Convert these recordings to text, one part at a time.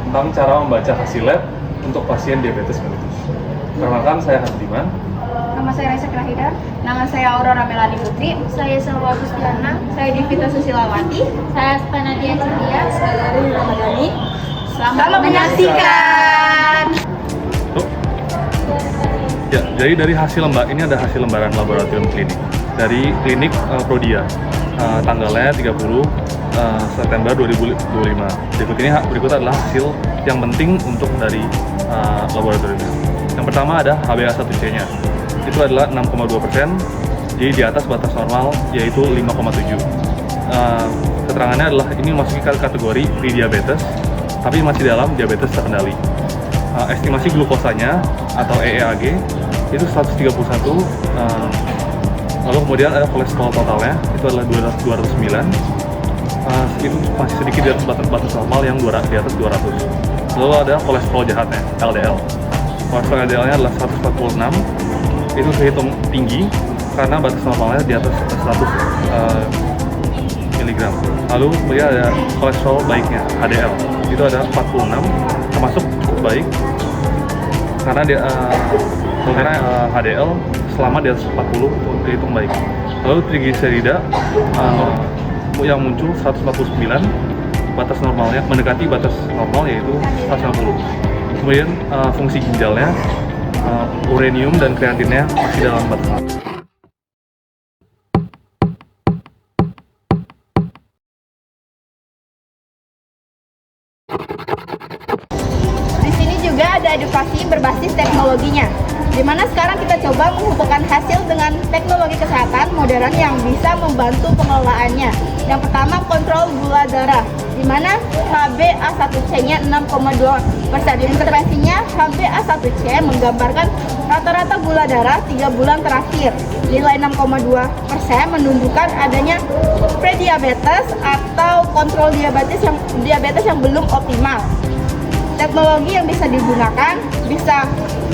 tentang cara membaca hasil lab untuk pasien diabetes mellitus. Perkenalkan, saya Hasdiman. Nama saya Raisa Krahida. Nama saya Aurora Melani Putri. Saya Salwa Agustiana. Saya Divita Susilawati. Saya Spanadia Cynthia. Saya Rin Ramadhani. Selamat menyaksikan. Ya, jadi dari hasil ini ada hasil lembaran laboratorium klinik dari klinik Prodia, tanggalnya 30 September 2025. Berikut adalah hasil yang penting untuk dari laboratoriumnya. Yang pertama ada HbA1c-nya, itu adalah 6,2%, jadi di atas batas normal yaitu 5,7. Keterangannya adalah ini memasuki kategori pre-diabetes, tapi masih dalam diabetes terkendali. Estimasi glukosanya atau EEAG itu 131, lalu kemudian ada kolesterol totalnya itu adalah 209, itu masih sedikit di atas batas normal yang di atas 200. Lalu ada kolesterol jahatnya LDL, kolesterol LDL-nya adalah 146, itu terhitung tinggi karena batas normalnya di atas 100 mg. Lalu kemudian ada kolesterol baiknya HDL, itu ada 46, termasuk cukup baik karena dia HDL selama di atas 40 itu dihitung baik. Lalu trigliserida yang muncul 149, batas normalnya mendekati batas normal yaitu 150. Kemudian fungsi ginjalnya, uranium dan kreatinnya masih dalam batas normal. Di sini juga ada edukasi berbasis teknologinya, di mana sekarang kita coba menghubungkan hasil dengan teknologi kesehatan modern yang bisa membantu pengelolaannya. Yang pertama, kontrol gula darah, di mana HbA1c-nya 6,2%. Intervensinya HbA1c menggambarkan rata-rata gula darah 3 bulan terakhir. Nilai 6,2% menunjukkan adanya prediabetes atau kontrol diabetes yang belum optimal. Teknologi yang bisa digunakan bisa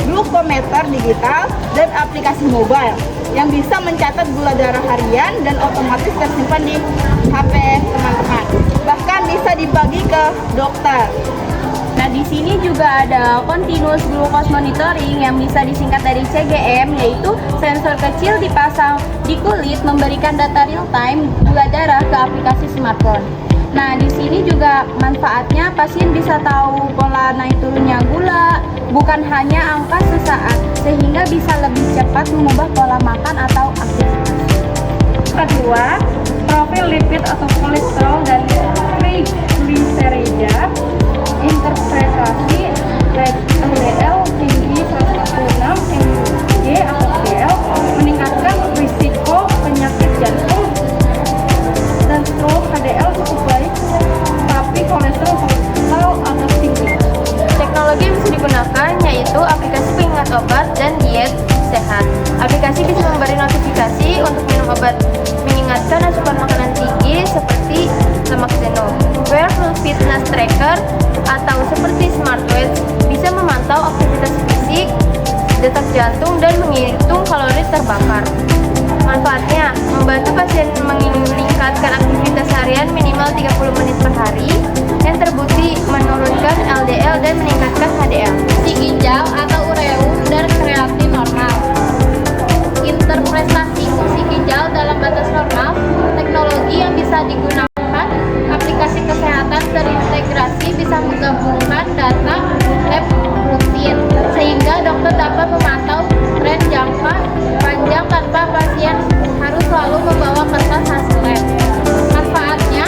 glukometer digital dan aplikasi mobile yang bisa mencatat gula darah harian dan otomatis tersimpan di HP teman-teman. Bahkan bisa dibagi ke dokter. Nah, di sini juga ada continuous glucose monitoring yang bisa disingkat dari CGM, yaitu sensor kecil dipasang di kulit memberikan data real time gula darah ke aplikasi smartphone. Nah, di sini juga manfaatnya pasien bisa tahu pola naik turunnya gula, bukan hanya angka sesaat, sehingga bisa lebih cepat mengubah pola makan atau aktivitas. Kedua, profil lipid atau kolesterol dan trigliserida, interpretasi LDL tinggi 146 mg atau DL meningkatkan risiko penyakit jantung dan stroke. HDL cukup baik, tapi kolesterol total agak tinggi. Teknologi yang bisa digunakan yaitu aplikasi pengingat obat dan diet sehat. Aplikasi bisa memberi notifikasi untuk minum obat mengingatkan asupan makanan tinggi seperti lemak jenuh. Wearable fitness tracker atau seperti smartwatch bisa memantau aktivitas fisik, detak jantung, dan menghitung kalori terbakar. Manfaatnya, membantu pasien meningkatkan aktivitas harian minimal 30 menit per hari yang terbukti menurunkan LDL dan meningkatkan HDL. Fungsi ginjal atau ureum dan kreatin normal. Interpretasi fungsi ginjal dalam batas normal, teknologi yang bisa digunakan, aplikasi kesehatan terintegrasi bisa menggabungkan data lab rutin, sehingga dokter dapat memantau tren jangka panjang tanpa pasien harus selalu membawa kertas hasil lab. Manfaatnya,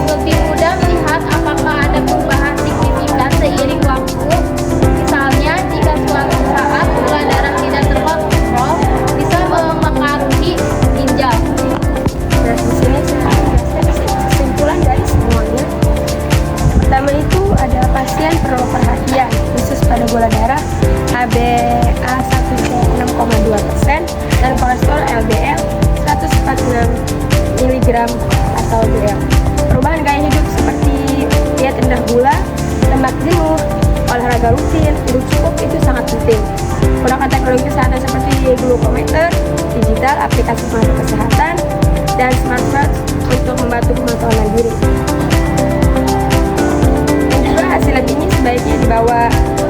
lebih mudah melihat apakah ada perubahan signifikan seiring waktu. Misalnya, jika suatu saat gula darah tidak terkontrol, bisa mempengaruhi ginjal. Nah, di sini saya kesimpulan dari semuanya. Pertama itu ada pasien perlu perhatian khusus pada gula darah, HbA1c 6,2% dan kolesterol LDL 146 mg atau DL. Perubahan gaya hidup seperti diet rendah gula, lemak jenuh, olahraga rutin, tidur cukup itu sangat penting. Gunakan teknologi kesehatan seperti glukometer digital, aplikasi pemantau kesehatan, dan smartwatch untuk membantu pemantauan mandiri. Dan juga hasil lab ini sebaiknya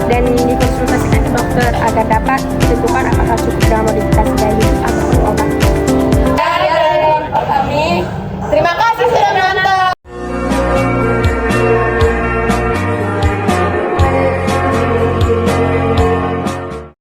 dan dikonsultasikan ke dokter agar dapat ditentukan apakah cukup dengan modifikasi diet atau